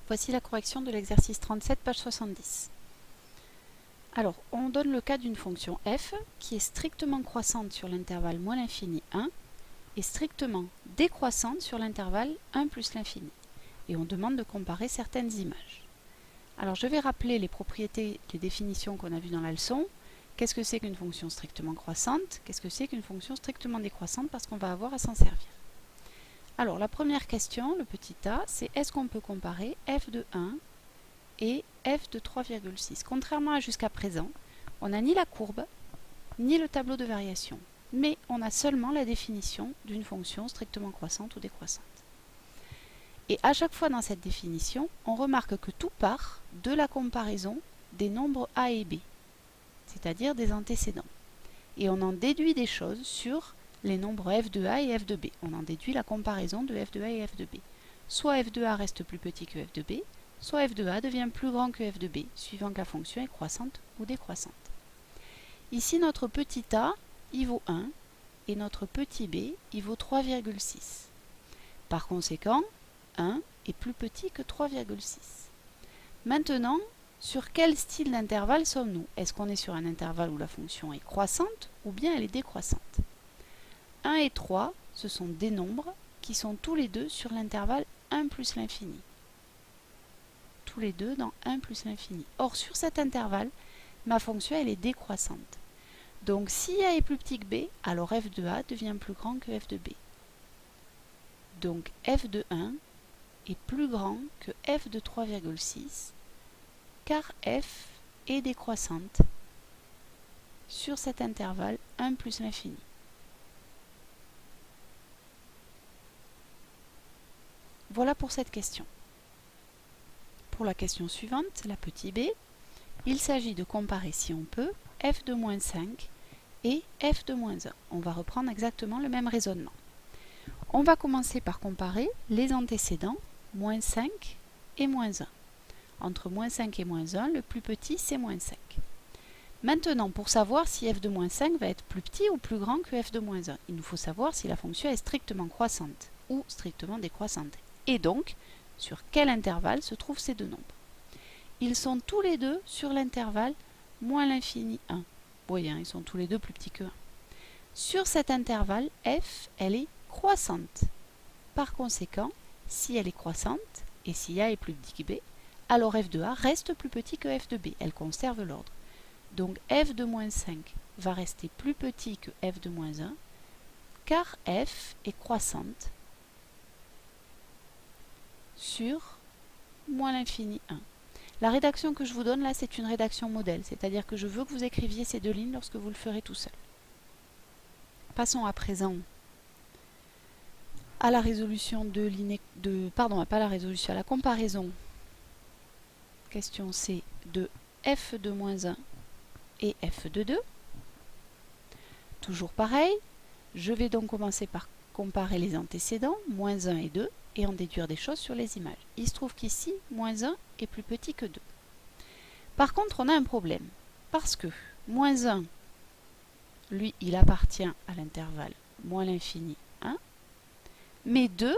Voici la correction de l'exercice 37, page 70. Alors, on donne le cas d'une fonction f qui est strictement croissante sur l'intervalle moins l'infini 1 et strictement décroissante sur l'intervalle 1 plus l'infini. Et on demande de comparer certaines images. Alors, je vais rappeler les propriétés, les définitions qu'on a vues dans la leçon. Qu'est-ce que c'est qu'une fonction strictement croissante? Qu'est-ce que c'est qu'une fonction strictement décroissante? Parce qu'on va avoir à s'en servir. Alors, la première question, le petit a, c'est est-ce qu'on peut comparer f de 1 et f de 3,6? Contrairement à jusqu'à présent, on n'a ni la courbe, ni le tableau de variation, mais on a seulement la définition d'une fonction strictement croissante ou décroissante. Et à chaque fois dans cette définition, on remarque que tout part de la comparaison des nombres a et b, c'est-à-dire des antécédents. Et on en déduit des choses sur les nombres f de a et f de b. On en déduit la comparaison de f de a et f de b. Soit f de a reste plus petit que f de b, soit f de a devient plus grand que f de b, suivant que la fonction est croissante ou décroissante. Ici, notre petit a, il vaut 1, et notre petit b, il vaut 3,6. Par conséquent, 1 est plus petit que 3,6. Maintenant, sur quel style d'intervalle sommes-nous? Est-ce qu'on est sur un intervalle où la fonction est croissante ou bien elle est décroissante? 1 et 3, ce sont des nombres qui sont tous les deux sur l'intervalle 1 plus l'infini. Tous les deux dans 1 plus l'infini. Or, sur cet intervalle, ma fonction elle est décroissante. Donc, si a est plus petit que b, alors f de a devient plus grand que f de b. Donc, f de 1 est plus grand que f de 3,6, car f est décroissante sur cet intervalle 1 plus l'infini. Voilà pour cette question. Pour la question suivante, la petit b, il s'agit de comparer, si on peut, f de moins 5 et f de moins 1. On va reprendre exactement le même raisonnement. On va commencer par comparer les antécédents, moins 5 et moins 1. Entre moins 5 et moins 1, le plus petit, c'est moins 5. Maintenant, pour savoir si f de moins 5 va être plus petit ou plus grand que f de moins 1, il nous faut savoir si la fonction est strictement croissante ou strictement décroissante. Et donc, sur quel intervalle se trouvent ces deux nombres? Ils sont tous les deux sur l'intervalle moins l'infini 1. Vous voyez, ils sont tous les deux plus petits que 1. Sur cet intervalle, f, elle est croissante. Par conséquent, si elle est croissante, et si a est plus petit que b, alors f de a reste plus petit que f de b. Elle conserve l'ordre. Donc f de moins 5 va rester plus petit que f de moins 1, car f est croissante sur moins l'infini 1. La rédaction que je vous donne là, c'est une rédaction modèle, c'est-à-dire que je veux que vous écriviez ces deux lignes lorsque vous le ferez tout seul. Passons à présent à la résolution à la comparaison. Question C de f de moins 1 et f de 2. Toujours pareil, je vais donc commencer par comparer les antécédents, moins 1 et 2, et en déduire des choses sur les images. Il se trouve qu'ici, moins 1 est plus petit que 2. Par contre, on a un problème, parce que moins 1, lui, il appartient à l'intervalle moins l'infini 1, mais 2,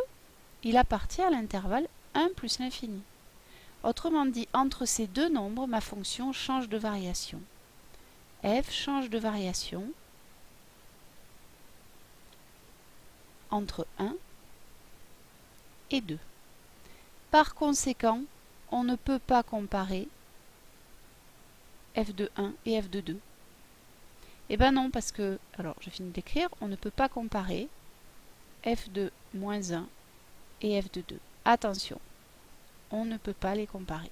il appartient à l'intervalle 1 plus l'infini. Autrement dit, entre ces deux nombres, ma fonction change de variation. f change de variation entre 1 et 2. Par conséquent, on ne peut pas comparer f de 1 et f de 2. Eh bien non, parce que, alors je finis d'écrire, on ne peut pas comparer f de moins 1 et f de 2. Attention, on ne peut pas les comparer.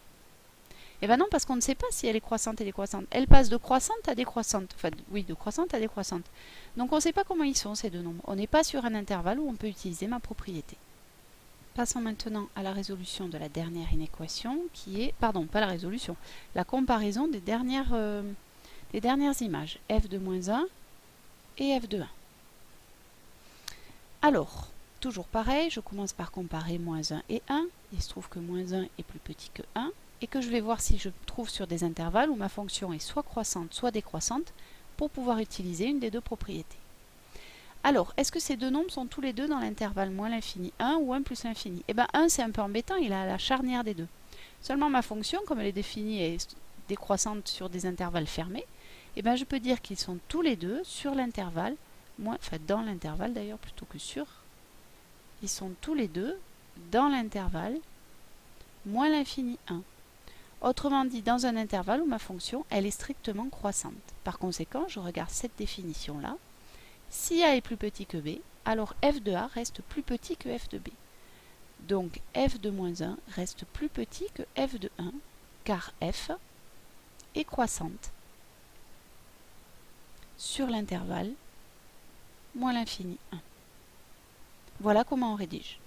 Eh bien non, parce qu'on ne sait pas si elle est croissante et décroissante. Elle passe de croissante à décroissante. Enfin, oui, de croissante à décroissante. Donc on ne sait pas comment ils sont, ces deux nombres. On n'est pas sur un intervalle où on peut utiliser ma propriété. Passons maintenant à la résolution de la dernière inéquation, qui est, pardon, pas la résolution, la comparaison des dernières images, f de moins 1 et f de 1. Alors, toujours pareil, je commence par comparer moins 1 et 1. Il se trouve que moins 1 est plus petit que 1, et que je vais voir si je trouve sur des intervalles où ma fonction est soit croissante, soit décroissante, pour pouvoir utiliser une des deux propriétés. Alors, est-ce que ces deux nombres sont tous les deux dans l'intervalle moins l'infini 1 ou 1 plus l'infini? Eh bien, 1 c'est un peu embêtant, il est à la charnière des deux. Seulement ma fonction, comme elle est définie et décroissante sur des intervalles fermés, et bien je peux dire qu'ils sont tous les deux sur l'intervalle, enfin dans l'intervalle d'ailleurs plutôt que sur, ils sont tous les deux dans l'intervalle moins l'infini 1. Autrement dit, dans un intervalle où ma fonction, elle est strictement croissante. Par conséquent, je regarde cette définition-là. Si A est plus petit que B, alors f de A reste plus petit que f de B. Donc f de moins 1 reste plus petit que f de 1, car f est croissante sur l'intervalle moins l'infini 1. Voilà comment on rédige.